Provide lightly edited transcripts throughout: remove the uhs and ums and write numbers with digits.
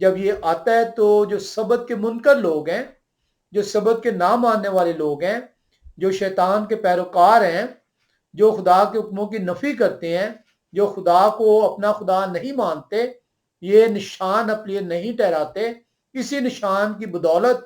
جب یہ آتا ہے تو جو سبت کے منکر لوگ ہیں، جو سبت کے نہ ماننے والے لوگ ہیں، جو شیطان کے پیروکار ہیں، جو خدا کے حکموں کی نفی کرتے ہیں، جو خدا کو اپنا خدا نہیں مانتے، یہ نشان اپنے لیے نہیں ٹھہراتے، اسی نشان کی بدولت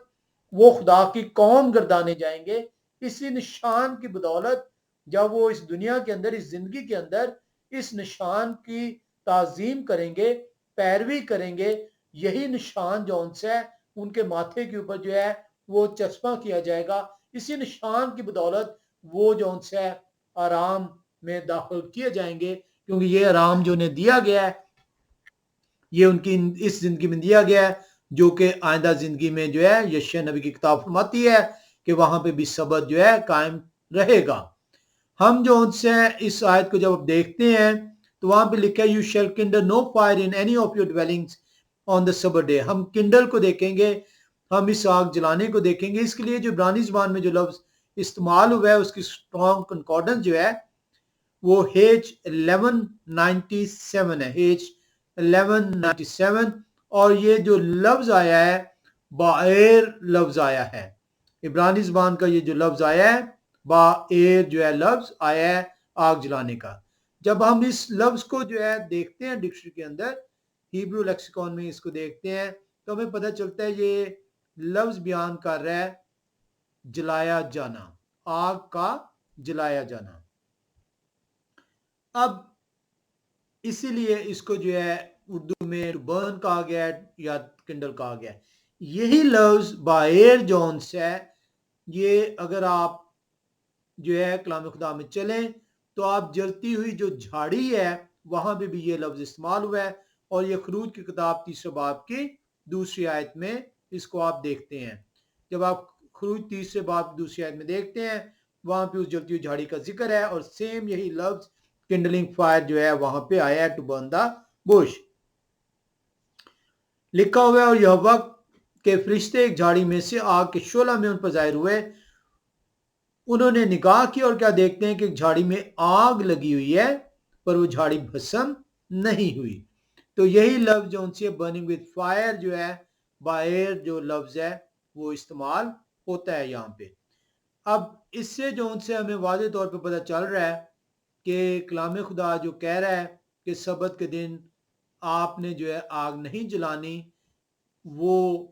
وہ خدا کی قوم گردانے جائیں گے۔ اسی نشان کی بدولت جب وہ اس دنیا کے اندر، اس زندگی کے اندر اس نشان کی تعظیم کریں گے، پیروی کریں گے، یہی نشان جو ان سے ان کے ماتھے کے اوپر جو ہے وہ چسپاں کیا جائے گا۔ اسی نشان کی بدولت وہ جو ان سے آرام میں داخل کیے جائیں گے، کیونکہ یہ آرام جو انہیں دیا گیا ہے، یہ ان کی اس زندگی میں دیا گیا ہے، جو کہ آئندہ زندگی میں جو ہے یشع نبی کی کتاب فرماتی ہے کہ وہاں پہ بھی سبت جو ہے قائم رہے گا۔ ہم جو ان سے اس آیت کو جب دیکھتے ہیں تو وہاں پہ لکھا ہے you shall kindle no fire in any of your dwellings on the sabbath day. ہم کنڈل کو دیکھیں گے، ہم اس آگ جلانے کو دیکھیں گے۔ اس کے لیے جو عبرانی زبان میں جو لفظ استعمال ہوا ہے اس کی اسٹرانگ کنکارڈنس جو ہے وہ H1197 ہے، H1197، اور یہ جو لفظ آیا ہے بایر لفظ آیا ہے۔ عبرانی زبان کا یہ جو لفظ آیا ہے بایر جو ہے لفظ آیا ہے آگ جلانے کا۔ جب ہم اس لفظ کو جو ہے دیکھتے ہیں ڈکشنری کے اندر، ہیبرو لیکسیکون میں اس کو دیکھتے ہیں تو ہمیں پتہ چلتا ہے یہ لفظ بیان کر رہا ہے جلایا جانا، آگ کا جلایا جانا۔ اب اسی لیے اس کو جو ہے اردو میں برن کہا گیا ہے یا کنڈل کہا گیا ہے۔ یہی لفظ بایر جونس ہے، یہ اگر آپ جو ہے کلام خدا میں چلیں تو آپ جلتی ہوئی جو جھاڑی ہے وہاں پہ بھی یہ لفظ استعمال ہوا ہے، اور یہ خروج کی کتاب 3 باب کی 2 آیت میں اس کو آپ دیکھتے ہیں۔ جب آپ خروج 3 باب کی 2 آیت میں دیکھتے ہیں وہاں پہ اس جلتی ہوئی جھاڑی کا ذکر ہے، اور سیم یہی لفظ کنڈلنگ فائر جو ہے وہاں پہ آیا ہے ٹو برن دا بش لکھا ہوا ہے۔ اور یہوہ کے فرشتے ایک جھاڑی میں سے آگ کے شعلہ میں ان پر ظاہر ہوئے، انہوں نے نگاہ کی اور کیا دیکھتے ہیں کہ ایک جھاڑی میں آگ لگی ہوئی ہے پر وہ جھاڑی بھسم نہیں ہوئی۔ تو یہی لفظ جو ان سے برننگ وتھ فائر جو ہے بایر جو لفظ ہے وہ استعمال ہوتا ہے یہاں پہ۔ اب اس سے جو ان سے ہمیں واضح طور پہ پتہ چل رہا ہے کہ کلام خدا جو کہہ رہا ہے کہ سبت کے دن آپ نے جو ہے آگ نہیں جلانی، وہ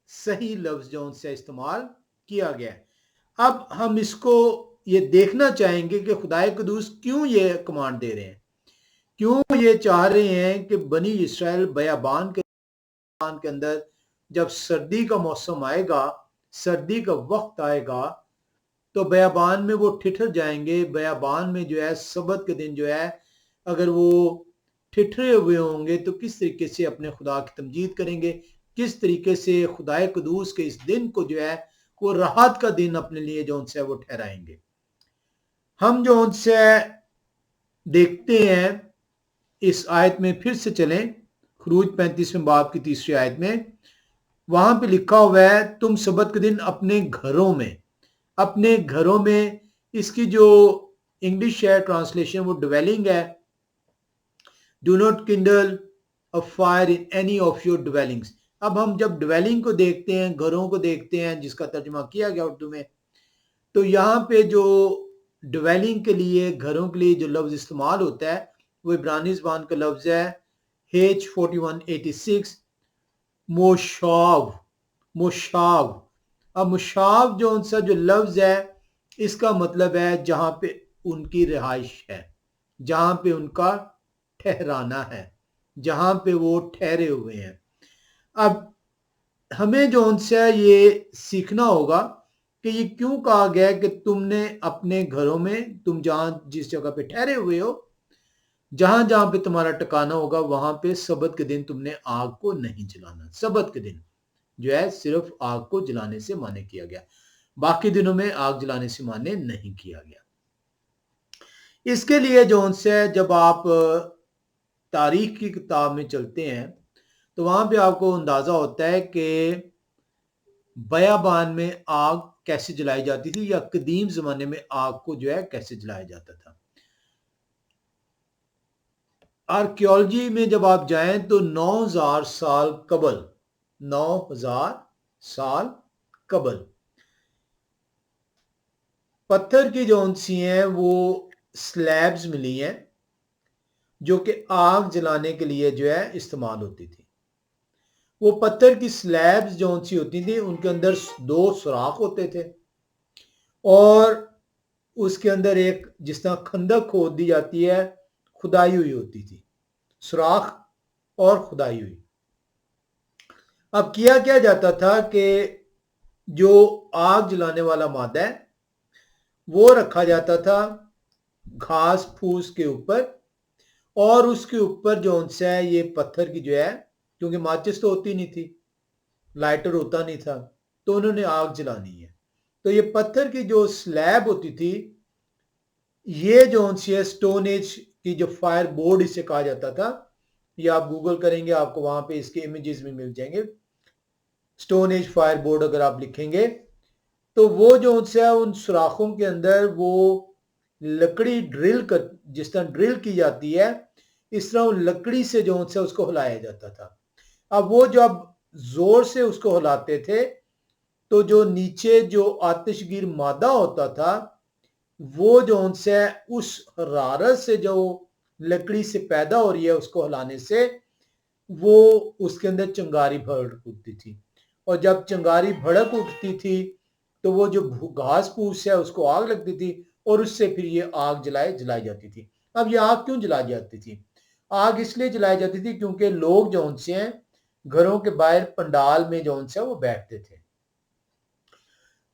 صحیح لفظ جو ان سے استعمال کیا گیا ہے۔ اب ہم اس کو یہ دیکھنا چاہیں گے کہ خدائے قدوس کیوں یہ کمانڈ دے رہے ہیں، کیوں یہ چاہ رہے ہیں کہ بنی اسرائیل بیابان کے اندر جب سردی کا موسم آئے گا، سردی کا وقت آئے گا تو بیابان میں وہ ٹھٹھر جائیں گے۔ بیابان میں جو ہے سبت کے دن جو ہے اگر وہ ٹھٹھرے ہوئے ہوں گے تو کس طریقے سے اپنے خدا کی تمجید کریں گے، کس طریقے سے خدائے قدوس کے اس دن کو جو ہے وہ راحت کا دن اپنے لیے جو ان سے وہ ٹھہرائیں گے۔ ہم جو ان سے دیکھتے ہیں اس آیت میں پھر سے چلیں، خروج 35 باب کی 3 آیت میں وہاں پہ لکھا ہوا ہے تم سبت کے دن اپنے گھروں میں، اس کی جو انگلش ہے ٹرانسلیشن وہ ڈویلنگ ہے، do not kindle a fire in any of your dwellings. اب ہم جب ڈویلنگ کو دیکھتے ہیں، گھروں کو دیکھتے ہیں جس کا ترجمہ کیا گیا اردو میں، تو یہاں پہ جو ڈویلنگ کے لیے، گھروں کے لیے جو لفظ استعمال ہوتا ہے وہ عبرانی زبان کا لفظ ہے H4186 موشاو۔ اب موشاو جو ان سا جو لفظ ہے اس کا مطلب ہے جہاں پہ ان کی رہائش ہے، جہاں پہ ان کا ٹھہرانا ہے، جہاں پہ وہ ٹھہرے ہوئے ہیں۔ اب ہمیں جو ان سے یہ سیکھنا ہوگا کہ یہ کیوں کہا گیا کہ تم نے اپنے گھروں میں، تم جہاں جس جگہ پہ ٹھہرے ہوئے ہو، جہاں جہاں پہ تمہارا ٹکانا ہوگا وہاں پہ سبت کے دن تم نے آگ کو نہیں جلانا۔ سبت کے دن جو ہے صرف آگ کو جلانے سے معنی کیا گیا، باقی دنوں میں آگ جلانے سے معنی نہیں کیا گیا۔ اس کے لیے جو ان سے جب آپ تاریخ کی کتاب میں چلتے ہیں تو وہاں پہ آپ کو اندازہ ہوتا ہے کہ بیابان میں آگ کیسے جلائی جاتی تھی، یا قدیم زمانے میں آگ کو جو ہے کیسے جلایا جاتا تھا۔ آرکیولوجی میں جب آپ جائیں تو 9000 سال قبل 9000 سال قبل پتھر کی جو سی ہیں وہ سلیبز ملی ہیں جو کہ آگ جلانے کے لیے جو ہے استعمال ہوتی تھی. وہ پتھر کی سلیبز جو سی ہوتی تھی ان کے اندر 2 سوراخ ہوتے تھے اور اس کے اندر ایک جس طرح خندق کھود دی جاتی ہے کھدائی ہوئی ہوتی تھی, سوراخ اور کھدائی ہوئی. اب کیا جاتا تھا کہ جو آگ جلانے والا مادہ ہے وہ رکھا جاتا تھا گھاس پھوس کے اوپر اور اس کے اوپر جو ہے یہ پتھر کی جو ہے کیونکہ ماچس تو ہوتی نہیں تھی, لائٹر ہوتا نہیں تھا, تو انہوں نے آگ جلانی ہے. تو یہ پتھر کی جو سلیب ہوتی تھی یہ جو ہے سٹون ایج کی جو فائر بورڈ اسے کہا جاتا تھا, یہ آپ گوگل کریں گے آپ کو وہاں پہ اس کے امیجز بھی مل جائیں گے. سٹون ایج فائر بورڈ اگر آپ لکھیں گے تو وہ جو ہے ان سوراخوں کے اندر وہ لکڑی ڈرل کر جس طرح ڈرل کی جاتی ہے اس طرح وہ لکڑی سے جو ہے اس کو ہلایا جاتا تھا. اب وہ جب زور سے اس کو ہلاتے تھے تو جو نیچے جو آتش گیر مادہ ہوتا تھا وہ جو ہے اس حرارت سے جو لکڑی سے پیدا ہو رہی ہے اس کو ہلانے سے وہ اس کے اندر چنگاری بھڑک اٹھتی تھی, اور جب چنگاری بھڑک اٹھتی تھی تو وہ جو گھاس پھوس ہے اس کو آگ لگتی تھی اور اس سے پھر یہ آگ جلائی جاتی تھی. اب یہ آگ کیوں جلائی جاتی تھی؟ آگ اس لیے جلائی جاتی تھی کیونکہ لوگ جو ہیں گھروں کے باہر پنڈال میں جو ہے وہ بیٹھتے تھے.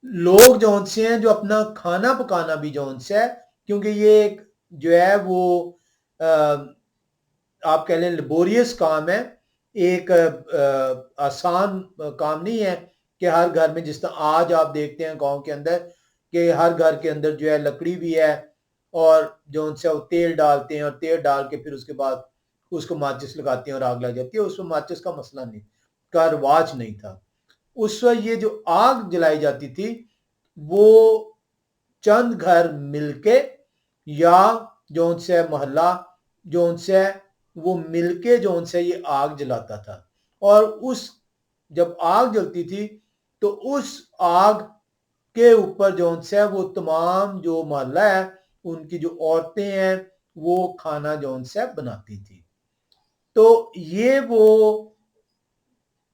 لوگ جو ہیں جو اپنا کھانا پکانا بھی جو ہے کیونکہ یہ ایک جو ہے وہ آپ کہہ لیں لیبوریس کام ہے, ایک آسان کام نہیں ہے کہ ہر گھر میں جس طرح آج آپ دیکھتے ہیں گاؤں کے اندر کہ ہر گھر کے اندر جو ہے لکڑی بھی ہے اور جو ان سے وہ تیل ڈالتے ہیں اور تیل ڈال کے پھر اس کے بعد اس کو ماچس لگاتے ہیں اور آگ لگ جاتی ہے. اس میں ماچس کا مسئلہ نہیں کا رواج نہیں تھا. اس وقت یہ جو آگ جلائی جاتی تھی وہ چند گھر مل کے یا جو ان سے محلہ جو ان سے وہ مل کے جو ان سے یہ آگ جلاتا تھا, اور اس جب آگ جلتی تھی تو اس آگ کے اوپر جو ان سے وہ تمام جو محلہ ہے ان کی جو عورتیں ہیں وہ کھانا جو ان سے بناتی تھی. تو یہ وہ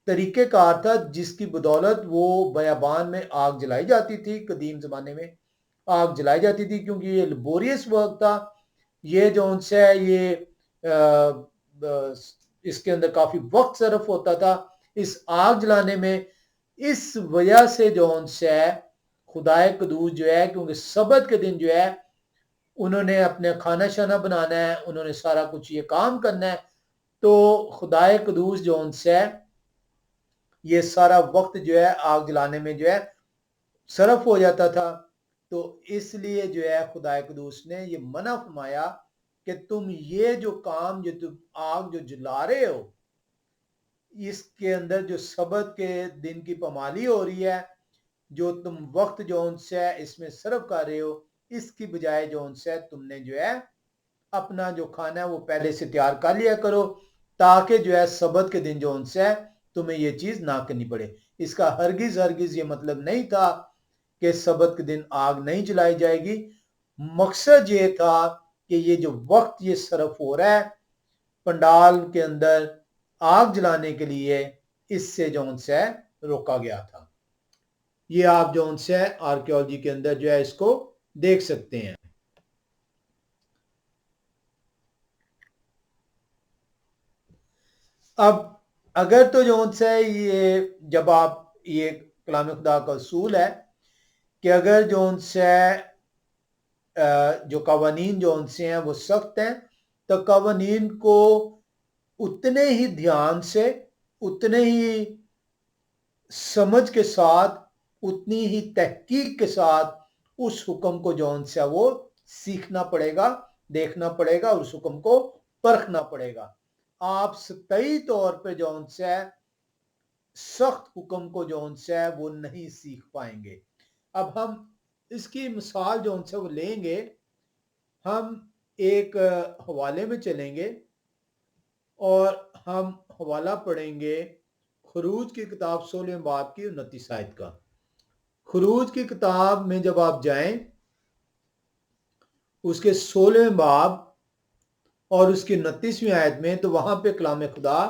طریقہ کار تھا جس کی بدولت وہ بیابان میں آگ جلائی جاتی تھی. قدیم زمانے میں آگ جلائی جاتی تھی کیونکہ یہ لیبوریس ورک تھا, یہ جو ان سے یہ اس کے اندر کافی وقت صرف ہوتا تھا اس آگ جلانے میں. اس وجہ سے جو ان سے خدائے قدوس جو ہے کیونکہ سبت کے دن جو ہے انہوں نے اپنے کھانا شانا بنانا ہے, انہوں نے سارا کچھ یہ کام کرنا ہے, تو خدائے قدوس جو ان سے یہ سارا وقت جو ہے آگ جلانے میں جو ہے صرف ہو جاتا تھا. تو اس لیے جو ہے خدائے قدوس نے یہ منع فرمایا کہ تم یہ جو کام جو تم آگ جو جلا رہے ہو اس کے اندر جو سبت کے دن کی پامالی ہو رہی ہے, جو تم وقت جو ان سے اس میں صرف کر رہے ہو, اس کی بجائے جو ان سے تم نے جو ہے اپنا جو کھانا ہے وہ پہلے سے تیار کر لیا کرو تاکہ جو ہے سبت کے دن جو ان سے تمہیں یہ چیز نہ کرنی پڑے. اس کا ہرگز یہ مطلب نہیں تھا کہ سبت کے دن آگ نہیں جلائی جائے گی. مقصد یہ تھا کہ یہ جو وقت یہ صرف ہو رہا ہے پنڈال کے اندر آگ جلانے کے لیے اس سے جو ان سے روکا گیا تھا. یہ آپ جو ان سے آرکیولوجی کے اندر جو ہے اس کو دیکھ سکتے ہیں. اب اگر تو جو ان سے یہ جب آپ یہ کلام خدا کا اصول ہے کہ اگر جو ان سے جو قوانین جو ان سے ہیں وہ سخت ہیں تو قوانین کو اتنے ہی دھیان سے اتنے ہی سمجھ کے ساتھ اتنی ہی تحقیق کے ساتھ اس حکم کو جو ان سے وہ سیکھنا پڑے گا, دیکھنا پڑے گا اور اس حکم کو پرکھنا پڑے گا. آپ سطحی طور پہ جو ان سے سخت حکم کو جو ان سے وہ نہیں سیکھ پائیں گے. اب ہم اس کی مثال جو ان سے وہ لیں گے, ہم ایک حوالے میں چلیں گے اور ہم حوالہ پڑھیں گے خروج کی کتاب 16 باب کی 29 آیت کا۔ خروج کی کتاب میں جب آپ جائیں اس کے 16 باب اور اس کی 29ویں آیت میں، تو وہاں پہ کلام خدا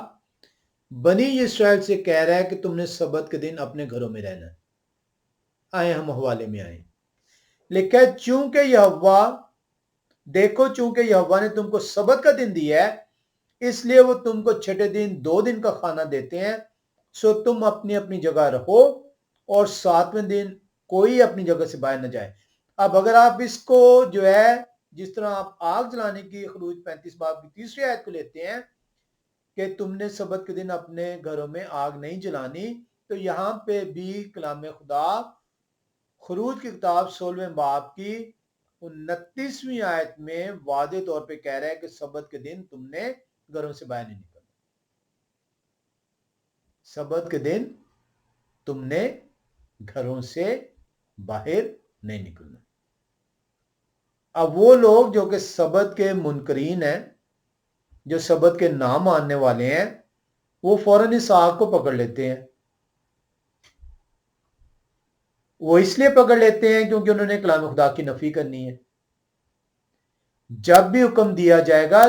بنی اسرائیل سے کہہ رہا ہے کہ تم نے سبت کے دن اپنے گھروں میں رہنا ہے۔ آئیں ہم حوالے میں آئیں۔ لکھا ہے چونکہ یہوہ نے تم کو سبت کا دن دیا ہے، اس لیے وہ تم کو چھٹے دن 2 دن کا کھانا دیتے ہیں، سو تم اپنی اپنی جگہ رہو اور 7ویں دن کوئی اپنی جگہ سے باہر نہ جائے۔ اب اگر آپ اس کو جو ہے جس طرح آپ آگ جلانے کی خروج 35 باب کی 3 آیت کو لیتے ہیں کہ تم نے سبت کے دن اپنے گھروں میں آگ نہیں جلانی، تو یہاں پہ بھی کلام خدا خروج کی کتاب 16 باب کی 29ویں آیت میں واضح طور پہ کہہ رہا ہے کہ سبت کے دن تم نے گھروں سے باہر نہیں نکلنا۔ سبت کے دن تم نے گھروں سے باہر نہیں نکلنا۔ اب وہ لوگ جو کہ سبت کے منکرین ہیں، جو سبت کے نہ ماننے والے ہیں، وہ فوراً اس آگ کو پکڑ لیتے ہیں۔ وہ اس لیے پکڑ لیتے ہیں کیونکہ انہوں نے کلام خدا کی نفی کرنی ہے۔ جب بھی حکم دیا جائے گا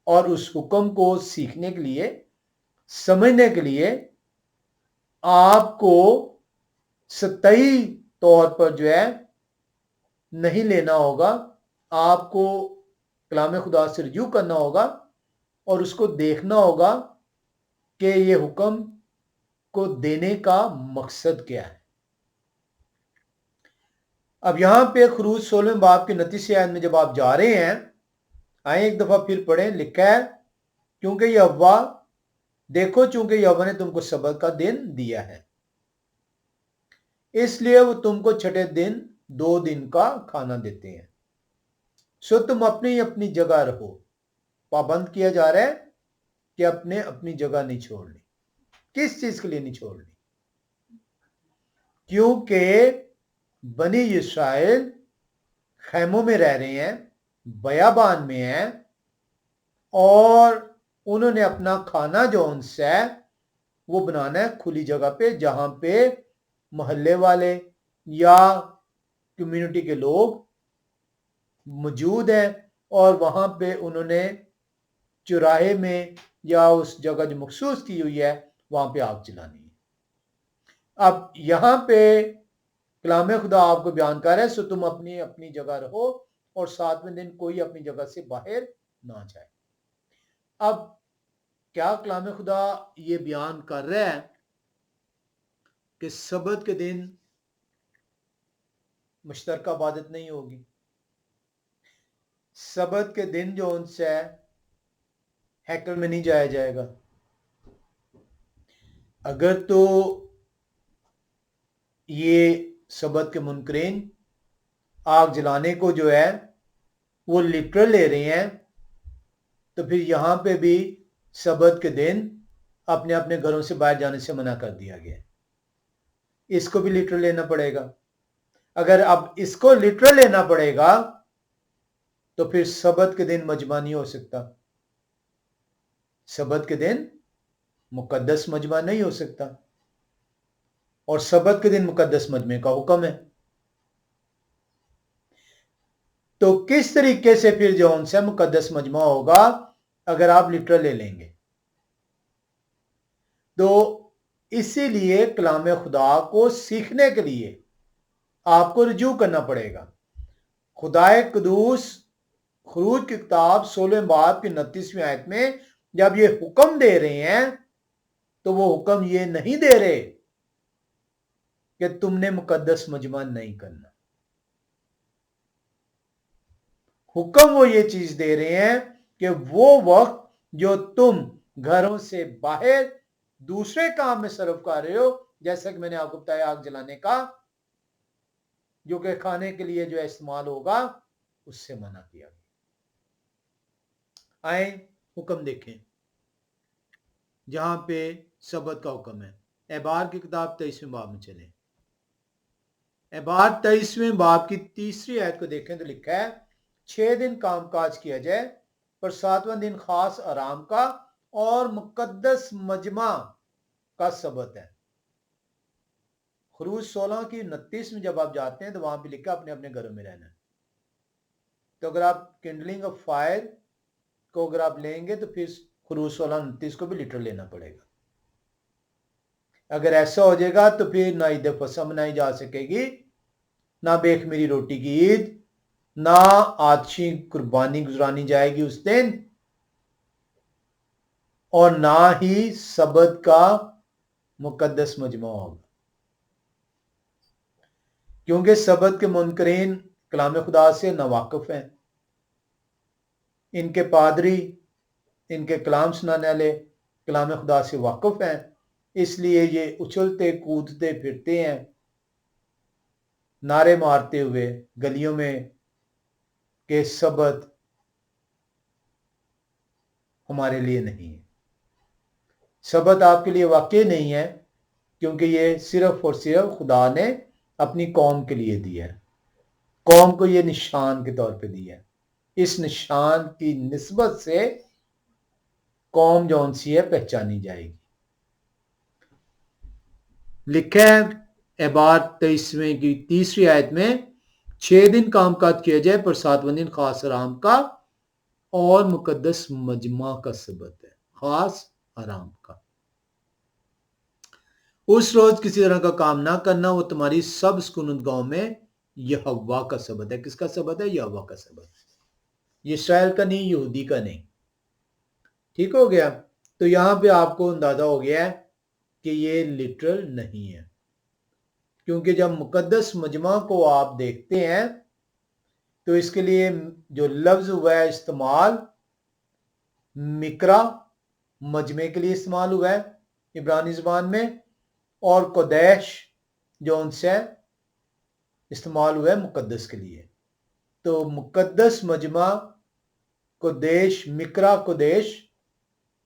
اور اس حکم کو سیکھنے کے لیے، سمجھنے کے لیے آپ کو سطحی طور پر جو ہے نہیں لینا ہوگا، آپ کو کلام خدا سے رجوع کرنا ہوگا اور اس کو دیکھنا ہوگا کہ یہ حکم کو دینے کا مقصد کیا ہے۔ اب یہاں پہ خروج 16 باب کی 29 آیت میں جب آپ جا رہے ہیں، آئیں ایک دفعہ پھر پڑھیں۔ لکھا ہے چونکہ یہوہ نے تم کو سبت کا دن دیا ہے، اس لیے وہ تم کو چھٹے دن 2 دن کا کھانا دیتے ہیں، سو تم اپنی اپنی جگہ رہو۔ پابند کیا جا رہا ہے کہ اپنی جگہ نہیں چھوڑنی۔ کس چیز کے لیے نہیں چھوڑنی؟ کیونکہ بنی اسرائیل خیموں میں رہ رہے ہیں، بیابان میں ہیں، اور انہوں نے اپنا کھانا جو ان سے ہے وہ بنانا ہے کھلی جگہ پہ، جہاں پہ محلے والے یا کمیونٹی کے لوگ موجود ہیں، اور وہاں پہ انہوں نے چوراہے میں یا اس جگہ جو مخصوص کی ہوئی ہے وہاں پہ آگ جلانی ہے۔ اب یہاں پہ کلام خدا آپ کو بیان کر رہا ہے، سو تم اپنی اپنی جگہ رہو اور 7ویں دن کوئی اپنی جگہ سے باہر نہ جائے۔ اب کیا کلام خدا یہ بیان کر رہا ہے کہ سبت کے دن مشترکہ عبادت نہیں ہوگی؟ سبت کے دن جو ان سے ہے ہیکل میں نہیں جایا جائے گا؟ اگر تو یہ سبت کے منکرین آگ جلانے کو جو ہے وہ لٹرل لے رہے ہیں، تو پھر یہاں پہ بھی سبت کے دن اپنے اپنے گھروں سے باہر جانے سے منع کر دیا گیا۔ اس کو بھی لٹرل لینا پڑے گا۔ اگر اب اس کو لٹرل لینا پڑے گا تو پھر سبت کے دن مجمع نہیں ہو سکتا، سبت کے دن مقدس مجمع نہیں ہو سکتا، اور سبت کے دن مقدس مجمع کا حکم ہے۔ تو کس طریقے سے پھر جو ان سے مقدس مجمع ہوگا اگر آپ لٹرل لے لیں گے؟ تو اسی لیے کلام خدا کو سیکھنے کے لیے آپ کو رجوع کرنا پڑے گا۔ خدا قدوس خروج کی کتاب 16 باب کی 29ویں آیت میں جب یہ حکم دے رہے ہیں تو وہ حکم یہ نہیں دے رہے کہ تم نے مقدس مجمع نہیں کرنا۔ حکم وہ یہ چیز دے رہے ہیں کہ وہ وقت جو تم گھروں سے باہر دوسرے کام میں صرف کر رہے ہو، جیسا کہ میں نے آپ کو بتایا آگ جلانے کا، جو کہ کھانے کے لیے جو استعمال ہوگا، اس سے منع کیا گیا۔ آئیں حکم دیکھیں جہاں پہ سبت کا حکم ہے۔ احبار کی کتاب 23ویں باب میں چلیں۔ احبار 23ویں باب کی 3 آیت کو دیکھیں تو لکھا ہے 6 دن کام کاج کیا جائے، پر 7واں دن خاص آرام کا اور مقدس مجمع کا سبت ہے۔ خروج 16 کی 29 میں جب آپ جاتے ہیں تو وہاں پہ لکھا اپنے اپنے گھروں میں رہنا ہے۔ تو اگر آپ کنڈلنگ آف فائر کو اگر آپ لیں گے تو پھر خروج 16-29 کو بھی لیٹر لینا پڑے گا۔ اگر ایسا ہو جائے گا تو پھر نہ عید فصح منائی جا سکے گی، نہ بیک میری روٹی کی عید، نہ آتشی قربانی گزرانی جائے گی اس دن، اور نہ ہی سبت کا مقدس مجمع ہوگا، کیونکہ سبت کے منکرین کلام خدا سے ناواقف ہیں۔ ان کے پادری، ان کے کلام سنانے والے کلام خدا سے واقف ہیں، اس لیے یہ اچھلتے کودتے پھرتے ہیں، نعرے مارتے ہوئے گلیوں میں کہ سبت ہمارے لیے نہیں ہے، سبت آپ کے لیے واقع نہیں ہے، کیونکہ یہ صرف اور صرف خدا نے اپنی قوم کے لیے دیا ہے، قوم کو یہ نشان کے طور پہ دیا ہے۔ اس نشان کی نسبت سے قوم جون سی ہے پہچانی جائے گی۔ لکھا ہے اعبار 23 کی 3 آیت میں 6 دن کام کاج کیا جائے پر 7واں دن خاص آرام کا اور مقدس مجمع کا سبت ہے، خاص آرام کا۔ اس روز کسی طرح کا کام نہ کرنا، وہ تمہاری سب سکونت گاؤں میں یہوہ کا سبت ہے۔ کس کا سبت ہے؟ یہوہ کا سبت۔ یہ اسرائیل کا نہیں، یہودی کا نہیں۔ ٹھیک ہو گیا؟ تو یہاں پہ آپ کو اندازہ ہو گیا ہے کہ یہ لٹرل نہیں ہے، کیونکہ جب مقدس مجمع کو آپ دیکھتے ہیں تو اس کے لیے جو لفظ ہوا ہے استعمال مکرا، مجمع کے لیے استعمال ہوا ہے عبرانی زبان میں، اور قدیش جو ان سے استعمال ہوا ہے مقدس کے لیے۔ تو مقدس مجمع قدیش، مکرا قدیش،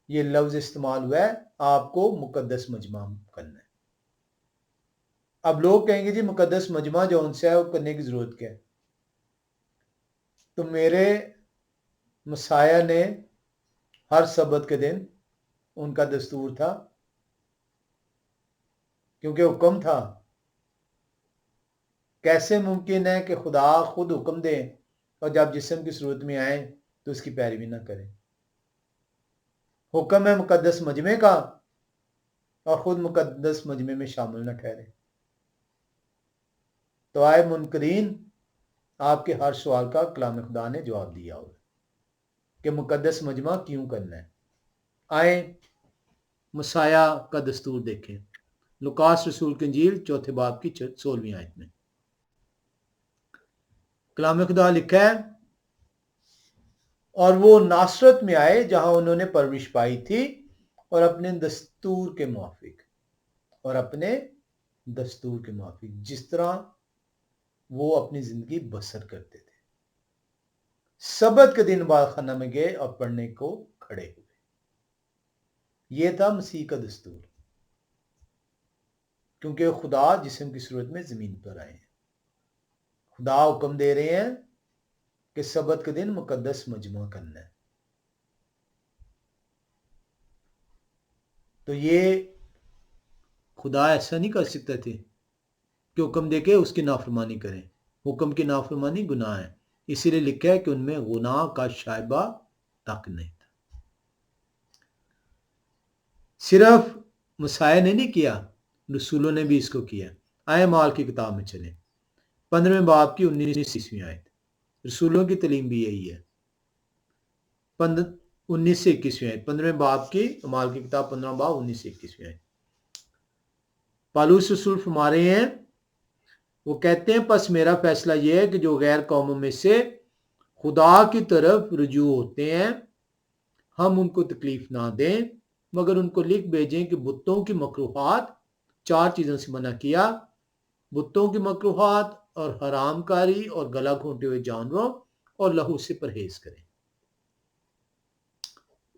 یہ لفظ استعمال ہوا ہے، آپ کو مقدس مجمع کرنا ہے۔ اب لوگ کہیں گے جی مقدس مجمع جو ان سے ہے وہ کرنے کی ضرورت کیا ہے؟ تو میرے مسیح نے ہر سبت کے دن ان کا دستور تھا، کیونکہ حکم تھا۔ کیسے ممکن ہے کہ خدا خود حکم دے اور جب جسم کی صورت میں آئے تو اس کی پیروی نہ کرے؟ حکم ہے مقدس مجمع کا اور خود مقدس مجمع میں شامل نہ ٹھہرے۔ تو آئے منکرین، آپ کے ہر سوال کا کلام خدا نے جواب دیا ہوگا کہ مقدس مجمع کیوں کرنا ہے۔ آئیں مسیح کا دستور دیکھیں، لوکاس رسول کی انجیل 4 باب کی 16 آیت میں کلام خدا لکھا ہے، اور وہ ناصرت میں آئے جہاں انہوں نے پرورش پائی تھی، اور اپنے دستور کے موافق جس طرح وہ اپنی زندگی بسر کرتے تھے، سبت کے دن بعد خانہ میں گئے اور پڑھنے کو کھڑے ہوئے۔ یہ تھا مسیح کا دستور، کیونکہ خدا جسم کی صورت میں زمین پر آئے ہیں۔ خدا حکم دے رہے ہیں کہ سبت کے دن مقدس مجمع کرنا ہے۔ تو یہ خدا ایسا نہیں کر سکتے تھے کہ حکم دے کے اس کی نافرمانی کریں۔ حکم کی نافرمانی گناہ ہے، اسی لیے لکھا ہے کہ ان میں گناہ کا شائبہ تک نہیں تھا۔ صرف مسیح نے نہیں کیا، رسولوں نے بھی اس کو کیا۔ آئے مال کی کتاب میں چلیں، 15 باب کی 19 آیت۔ رسولوں کی تعلیم بھی یہی ہے۔ 19 سے 21 آیت، 15 باب کی مال کی کتاب 15 باب 19 سے 21 آیت۔ پالوس رسول فرما رہے ہیں، وہ کہتے ہیں پس میرا فیصلہ یہ ہے کہ جو غیر قوموں میں سے خدا کی طرف رجوع ہوتے ہیں، ہم ان کو تکلیف نہ دیں، مگر ان کو لکھ بھیجیں کہ بتوں کی مکروہات 4 چیزوں سے منع کیا، بتوں کی مکروہات اور حرام کاری اور گلا گھونٹے ہوئے جانوروں اور لہو سے پرہیز کریں۔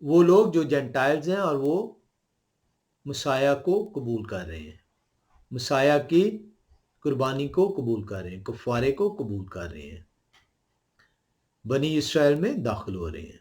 وہ لوگ جو جینٹائلز ہیں اور وہ مسیح کو قبول کر رہے ہیں، مسیح کی قربانی کو قبول کر رہے ہیں، کفارے کو قبول کر رہے ہیں، بنی اسرائیل میں داخل ہو رہے ہیں۔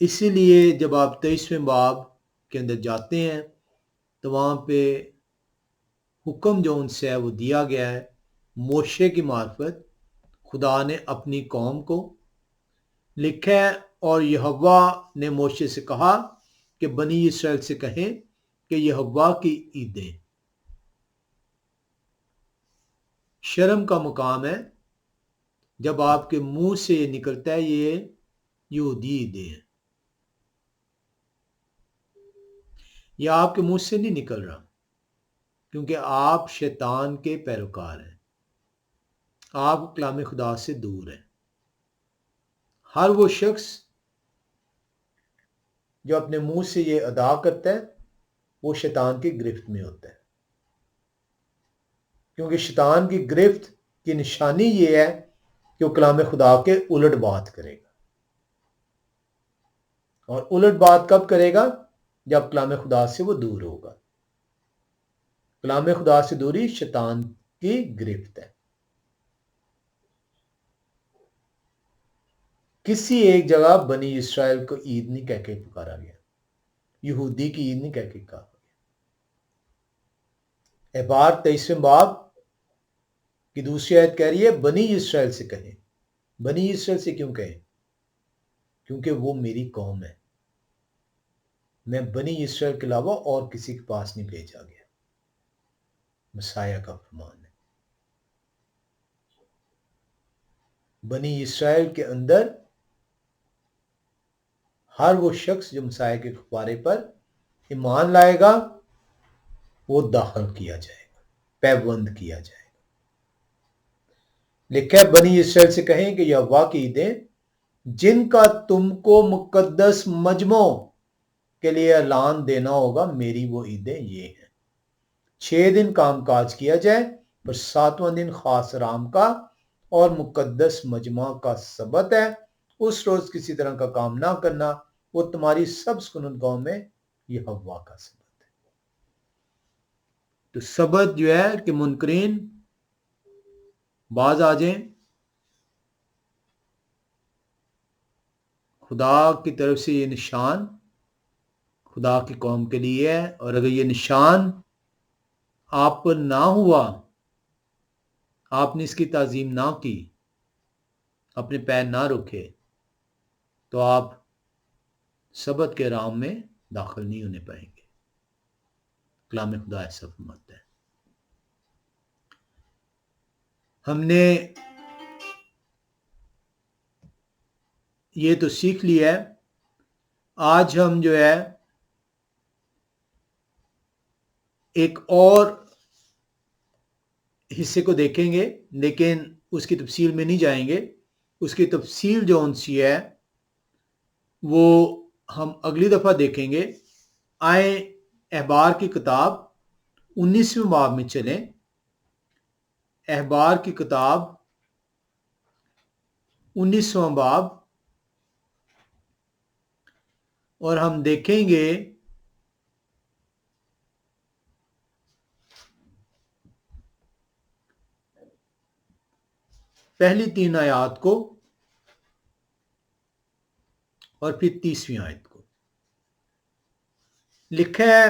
اسی لیے جب آپ 23ویں باب کے اندر جاتے ہیں تو وہاں پہ حکم جو ان سے ہے وہ دیا گیا ہے موشے کی معرفت خدا نے اپنی قوم کو لکھا ہے، اور یہوہ نے موشے سے کہا کہ بنی اسرائیل سے کہیں کہ یہوہ کی عیدیں شرم کا مقام ہے جب آپ کے منہ سے یہ نکلتا ہے یہ یہودی عیدیں ہیں، یہ آپ کے منہ سے نہیں نکل رہا کیونکہ آپ شیطان کے پیروکار ہیں، آپ کلام خدا سے دور ہیں۔ ہر وہ شخص جو اپنے منہ سے یہ ادا کرتا ہے وہ شیطان کی گرفت میں ہوتا ہے، کیونکہ شیطان کی گرفت کی نشانی یہ ہے کہ وہ کلام خدا کے الٹ بات کرے گا، اور الٹ بات کب کرے گا؟ جب کلام خدا سے وہ دور ہوگا۔ کلام خدا سے دوری شیطان کی گرفت ہے۔ کسی ایک جگہ بنی اسرائیل کو عید نہیں کہہ کے پکارا گیا، یہودی کی عید نہیں کہہ کے کہا گیا۔ احبار 23ویں باب کی دوسری آیت کہہ رہی ہے بنی اسرائیل سے کہیں۔ بنی اسرائیل سے کیوں کہیں؟ کیونکہ وہ میری قوم ہے، میں بنی اسرائیل کے علاوہ اور کسی کے پاس نہیں بھیجا گیا، مسیح کا فرمان ہے۔ بنی اسرائیل کے اندر ہر وہ شخص جو مسیح کے بارے پر ایمان لائے گا وہ داخل کیا جائے گا، پیوند کیا جائے گا۔ لکھا ہے بنی اسرائیل سے کہیں کہ یہوہ کی عیدیں جن کا تم کو مقدس مجمعوں کے لیے اعلان دینا ہوگا، میری وہ عیدیں یہ ہیں: 6 دن کام کاج کیا جائے پر 7واں دن خاص آرام کا اور مقدس مجمع کا سبت ہے، اس روز کسی طرح کا کام نہ کرنا، وہ تمہاری سب سکنت گاؤں میں یہوہ کا سبت ہے۔ تو سبت جو ہے کہ منکرین باز آ جائیں، خدا کی طرف سے یہ نشان خدا کی قوم کے لیے ہے، اور اگر یہ نشان آپ پر نہ ہوا، آپ نے اس کی تعظیم نہ کی، اپنے پیر نہ رکھے، تو آپ سبت کے رام میں داخل نہیں ہونے پائیں گے۔ کلام خدا ایسا فرماتا ہے۔ ہم نے یہ تو سیکھ لیا ہے، آج ہم جو ہے ایک اور حصے کو دیکھیں گے، لیکن اس کی تفصیل میں نہیں جائیں گے۔ اس کی تفصیل جو ان سی ہے وہ ہم اگلی دفعہ دیکھیں گے۔ آئیں احبار کی کتاب 19ویں باب میں چلیں۔ احبار کی کتاب 19واں باب، اور ہم دیکھیں گے پہلی 3 آیات کو اور پھر 30ویں آیت کو۔ لکھا ہے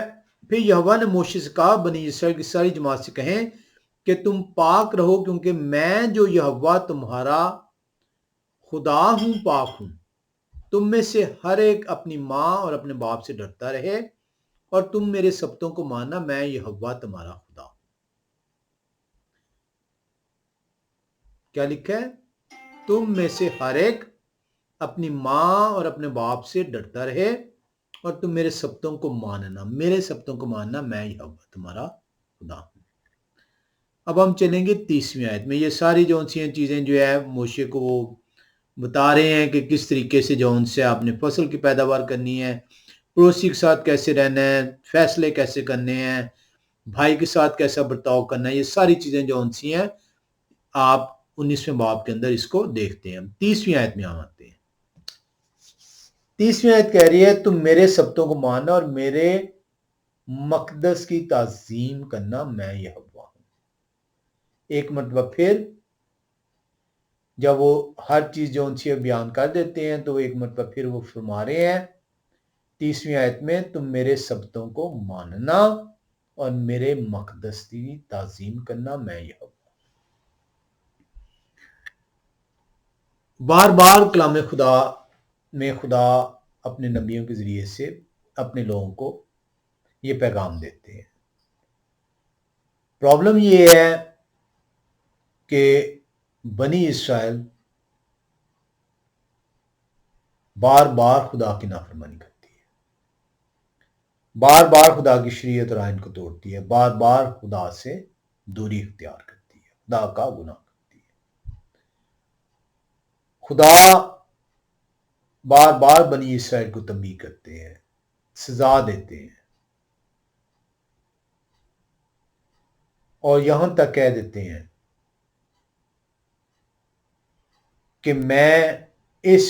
پھر یہوہ نے موشے سے کہا بنی اسرائیل کی ساری جماعت سے کہیں کہ تم پاک رہو، کیونکہ میں جو یہوہ تمہارا خدا ہوں پاک ہوں۔ تم میں سے ہر ایک اپنی ماں اور اپنے باپ سے ڈرتا رہے، اور تم میرے سبتوں کو ماننا، میں یہوہ تمہارا خدا ہوں۔ کیا لکھا ہے؟ تم میں سے ہر ایک اپنی ماں اور اپنے باپ سے ڈرتا رہے، اور تم میرے سبتوں کو ماننا، میرے سبتوں کو ماننا، میں یہوہ تمہارا خدا ہوں۔ اب ہم چلیں گے 30ویں آیت میں۔ یہ ساری جو سی چیزیں جو ہے موشے کو وہ بتا رہے ہیں کہ کس طریقے سے جو ان سے آپ نے فصل کی پیداوار کرنی ہے، پڑوسی کے ساتھ کیسے رہنا ہے، فیصلے کیسے کرنے ہیں، بھائی کے ساتھ کیسا برتاؤ کرنا ہے۔ یہ ساری چیزیں جو ان سی ہیں آپ 19ویں باب کے اندر اس کو دیکھتے ہیں۔ 30ویں آیت میں ہم آتے ہیں۔ 30ویں آیت کہہ رہی ہے تم میرے سبتوں کو ماننا اور میرے مقدس کی تعظیم کرنا، میں یہوہ ہوں۔ ایک مرتبہ پھر جب وہ ہر چیز جو ان سے بیان کر دیتے ہیں تو ایک مرتبہ پھر وہ فرما رہے ہیں 30ویں آیت میں، تم میرے سبتوں کو ماننا اور میرے مقدس کی تعظیم کرنا، میں یہ بار بار کلام خدا میں خدا اپنے نبیوں کے ذریعے سے اپنے لوگوں کو یہ پیغام دیتے ہیں۔ پرابلم یہ ہے کہ بنی اسرائیل بار بار خدا کی نافرمانی کرتی ہے، بار بار خدا کی شریعت اور آئین کو توڑتی ہے، بار بار خدا سے دوری اختیار کرتی ہے، خدا کا گناہ کرتی ہے۔ خدا بار بار بنی اسرائیل کو تنبیہ کرتے ہیں، سزا دیتے ہیں، اور یہاں تک کہہ دیتے ہیں کہ میں اس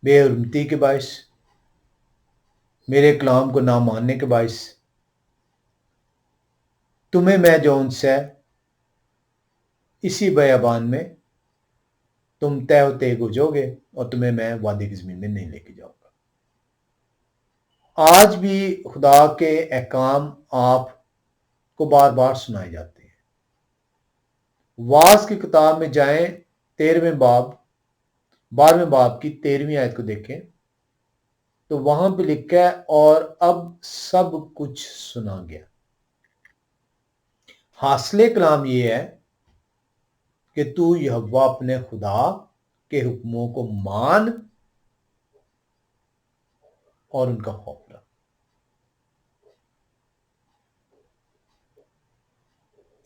بے حرمتی کے باعث، میرے کلام کو نہ ماننے کے باعث تمہیں میں جو ان سے اسی بیابان میں تم تہ و تیگ ہو جاؤ گے اور تمہیں میں وادی کی زمین میں نہیں لے کے جاؤں گا۔ آج بھی خدا کے احکام آپ کو بار بار سنائے جاتے ہیں۔ واعظ کی کتاب میں جائیں، 12ویں باب کی 13ویں آیت کو دیکھیں تو وہاں پہ لکھا ہے، اور اب سب کچھ سنا گیا۔ حاصل کلام یہ ہے کہ تو یہوہ اپنے خدا کے حکموں کو مان اور ان کا خوف رکھ۔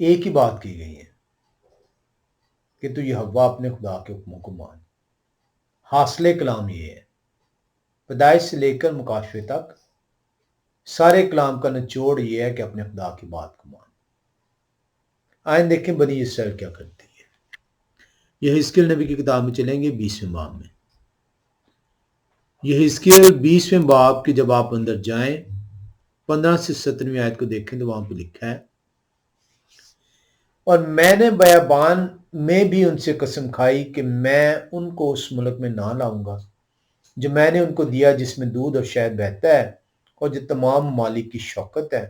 ایک ہی بات کی گئی ہے کہ تو یہوہ اپنے خدا کے حکموں کو مان۔ حاصل کلام یہ ہے، پیدائش سے لے کر مکاشفے تک سارے کلام کا نچوڑ یہ ہے کہ اپنے خدا کی بات کو مان۔ آئیں دیکھیں بنی اسرائیل کیا کرتی ہے۔ یہ حزقیل نبی کی کتاب میں چلیں گے 20ویں باب میں۔ یہ حزقیل 20ویں باب کی جب آپ اندر جائیں 15 سے 17ویں آیت کو دیکھیں تو وہاں پہ لکھا ہے، اور میں نے بیابان میں بھی ان سے قسم کھائی کہ میں ان کو اس ملک میں نہ لاؤں گا جو میں نے ان کو دیا، جس میں دودھ اور شہد بہتا ہے، اور جو تمام مالک کی شوکت ہے،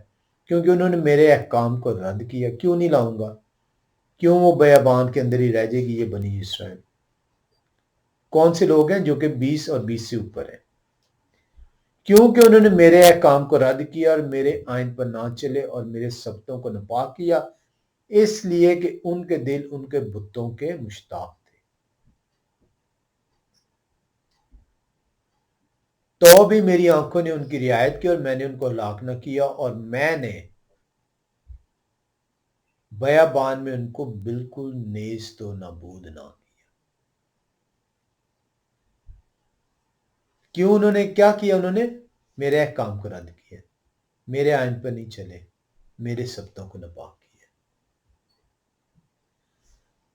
کیونکہ انہوں نے میرے احکام کو رد کیا۔ کیوں نہیں لاؤں گا؟ کیوں وہ بیابان کے اندر ہی رہ جائے گی یہ بنی اسرائیل؟ کون سے لوگ ہیں جو کہ 20 اور 20 سے اوپر ہیں؟ کیونکہ انہوں نے میرے احکام کو رد کیا اور میرے آئین پر نہ چلے اور میرے سبتوں کو ناپاک کیا، اس لیے کہ ان کے دل ان کے بتوں کے مشتاق تھے۔ تو بھی میری آنکھوں نے ان کی رعایت کی اور میں نے ان کو ہلاک نہ کیا، اور میں نے بیابان میں ان کو بالکل نیست و نابود نہ کیا۔ کیوں انہوں نے کیا کیا؟ انہوں نے میرے احکام کو رد کیا، میرے آئین پر نہیں چلے، میرے سبتوں کو ناپاک کیا۔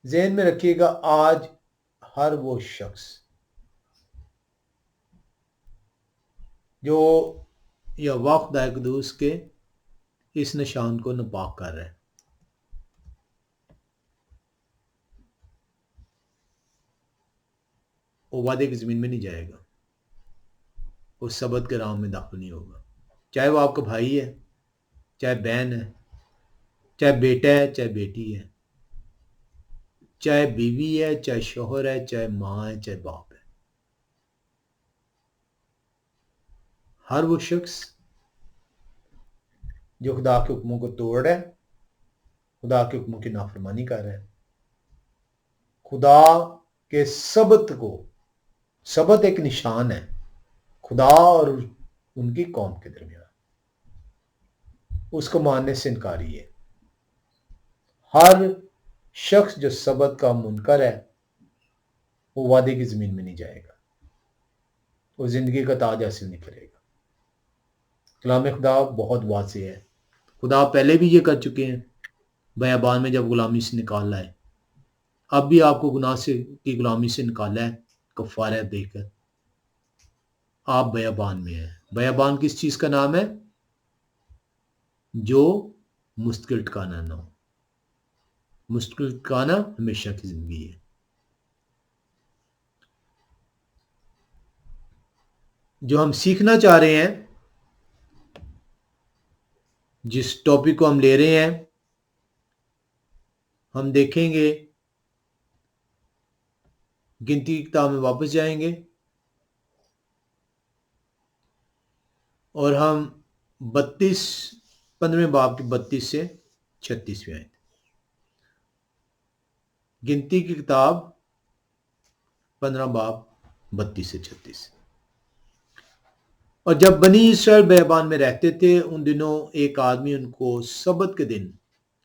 ذہن میں رکھیے گا، آج ہر وہ شخص جو یہوہ خدا قدوس کے اس نشان کو ناپاک کر رہے ہیں، وہ وعدے کی زمین میں نہیں جائے گا، وہ سبت کے رام میں داخل نہیں ہوگا، چاہے وہ آپ کا بھائی ہے، چاہے بہن ہے، چاہے بیٹا ہے، چاہے بیٹی ہے، چاہے بیوی ہے، چاہے شوہر ہے، چاہے ماں ہے، چاہے باپ ہے۔ ہر وہ شخص جو خدا کے حکموں کو توڑ رہا ہے، خدا کے حکموں کی نافرمانی کر رہا ہے، خدا کے سبت کو، سبت ایک نشان ہے خدا اور ان کی قوم کے درمیان، اس کو ماننے سے انکاری ہے۔ ہر شخص جو سبت کا منکر ہے وہ وعدے کی زمین میں نہیں جائے گا، وہ زندگی کا تاج حاصل نہیں کرے گا۔ کلام خدا بہت واضح ہے، خدا پہلے بھی یہ کر چکے ہیں، بیابان میں جب غلامی سے نکالا ہے، اب بھی آپ کو گناہ سے کی غلامی سے نکالا ہے، کفارہ دے کر آپ بیابان میں ہیں۔ بیابان کس چیز کا نام ہے؟ جو مستقل ٹھکانہ نہ ہو۔ مستقل کھانا ہمیشہ کی زندگی ہے۔ جو ہم سیکھنا چاہ رہے ہیں، جس ٹاپک کو ہم لے رہے ہیں، ہم دیکھیں گے، گنتی کی کتاب میں واپس جائیں گے اور ہم 15ویں باب کی 32 سے 36ویں آیت، گنتی کی کتاب 15 باب 32 سے 36۔ اور جب بنی اسرائیل بیابان میں رہتے تھے، ان دنوں ایک آدمی ان کو سبت کے دن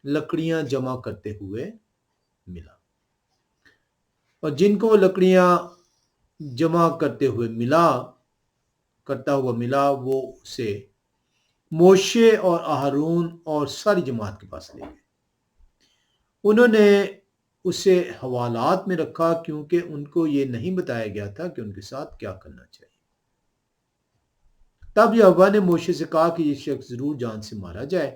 لکڑیاں جمع کرتے ہوئے ملا، اور جن کو وہ لکڑیاں جمع کرتا ہوا ملا وہ اسے موشے اور اہارون اور ساری جماعت کے پاس لے گئے۔ انہوں نے اسے حوالات میں رکھا، کیونکہ ان کو یہ نہیں بتایا گیا تھا کہ ان کے ساتھ کیا کرنا چاہیے۔ تب یہوہ نے موشے سے کہا کہ یہ شخص ضرور جان سے مارا جائے،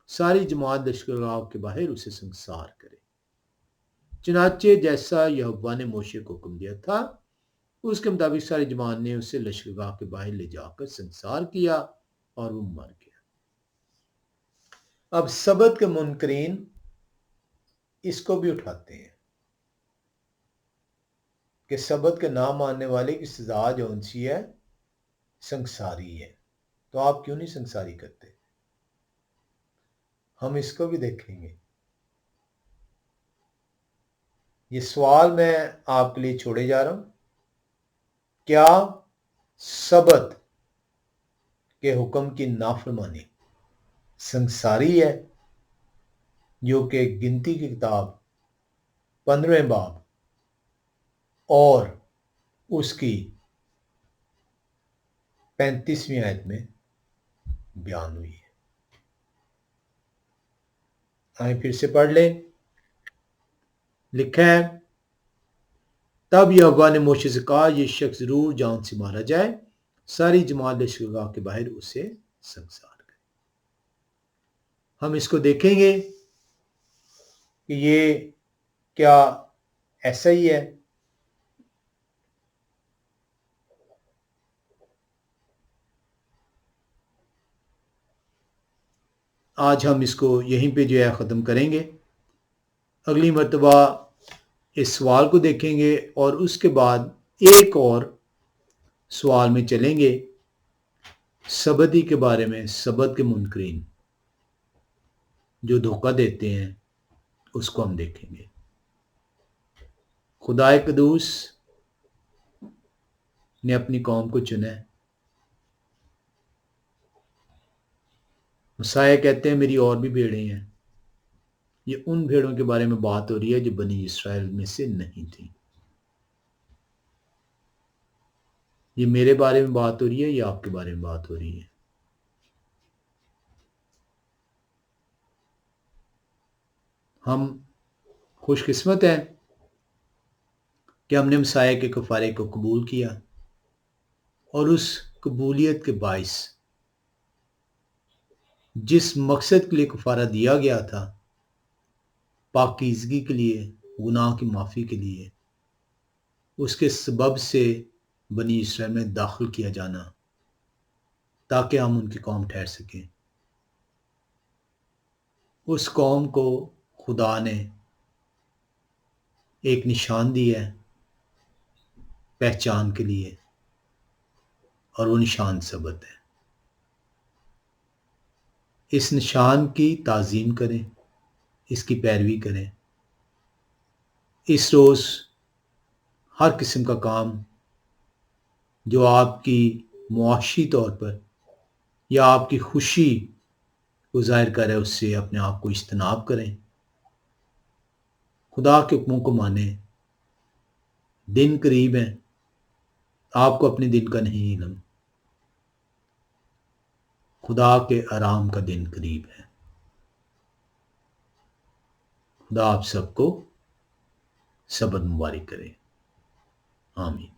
ساری جماعت لشکرگاہ کے باہر اسے سنسار کرے۔ چنانچہ جیسا یہوہ نے موشے کو حکم دیا تھا، اس کے مطابق ساری جماعت نے اسے لشکرگاہ کے باہر لے جا کر سنسار کیا اور وہ مر گیا۔ اب سبت کے منکرین اس کو بھی اٹھاتے ہیں کہ سبت کے نہ ماننے والے کی سزا جو ان سی ہے سنساری ہے، تو آپ کیوں نہیں سنساری کرتے؟ ہم اس کو بھی دیکھیں گے۔ یہ سوال میں آپ کے لیے چھوڑے جا رہا ہوں، کیا سبت کے حکم کی نافرمانی سنساری ہے؟ جو کہ گنتی کی کتاب 15ویں باب اور اس کی 35ویں آیت میں بیان ہوئی ہے۔ آئیں پھر سے پڑھ لیں۔ لکھا ہے، تب یہوہ نے موشے سے کہا یہ شخص ضرور جان سے مارا جائے، ساری جماعت لشکرگاہ کے باہر اسے سنسار کرے۔ ہم اس کو دیکھیں گے کہ یہ کیا ایسا ہی ہے؟ آج ہم اس کو یہیں پہ جو ہے ختم کریں گے۔ اگلی مرتبہ اس سوال کو دیکھیں گے اور اس کے بعد ایک اور سوال میں چلیں گے، سبتی کے بارے میں، سبت کے منکرین جو دھوکہ دیتے ہیں اس کو ہم دیکھیں گے۔ خدائے قدوس نے اپنی قوم کو چنا ہے۔ مسیح کہتے ہیں میری اور بھی بھیڑیں ہیں۔ یہ ان بھیڑوں کے بارے میں بات ہو رہی ہے جو بنی اسرائیل میں سے نہیں تھی۔ یہ میرے بارے میں بات ہو رہی ہے یا آپ کے بارے میں بات ہو رہی ہے؟ ہم خوش قسمت ہیں کہ ہم نے مسیح کے کفارے کو قبول کیا، اور اس قبولیت کے باعث جس مقصد کے لیے کفارہ دیا گیا تھا، پاکیزگی کے لیے، گناہ کی معافی کے لیے، اس کے سبب سے بنی اسرائیل میں داخل کیا جانا تاکہ ہم ان کی قوم ٹھہر سکیں۔ اس قوم کو خدا نے ایک نشان دیا ہے پہچان کے لیے، اور وہ نشان سبت ہے۔ اس نشان کی تعظیم کریں، اس کی پیروی کریں۔ اس روز ہر قسم کا کام جو آپ کی معاشی طور پر یا آپ کی خوشی کو ظاہر کرے، اس سے اپنے آپ کو اجتناب کریں، خدا کے حکموں کو مانیں۔ دن قریب ہیں، آپ کو اپنے دن کا نہیں علم، خدا کے آرام کا دن قریب ہے۔ خدا آپ سب کو سبت مبارک کرے، آمین۔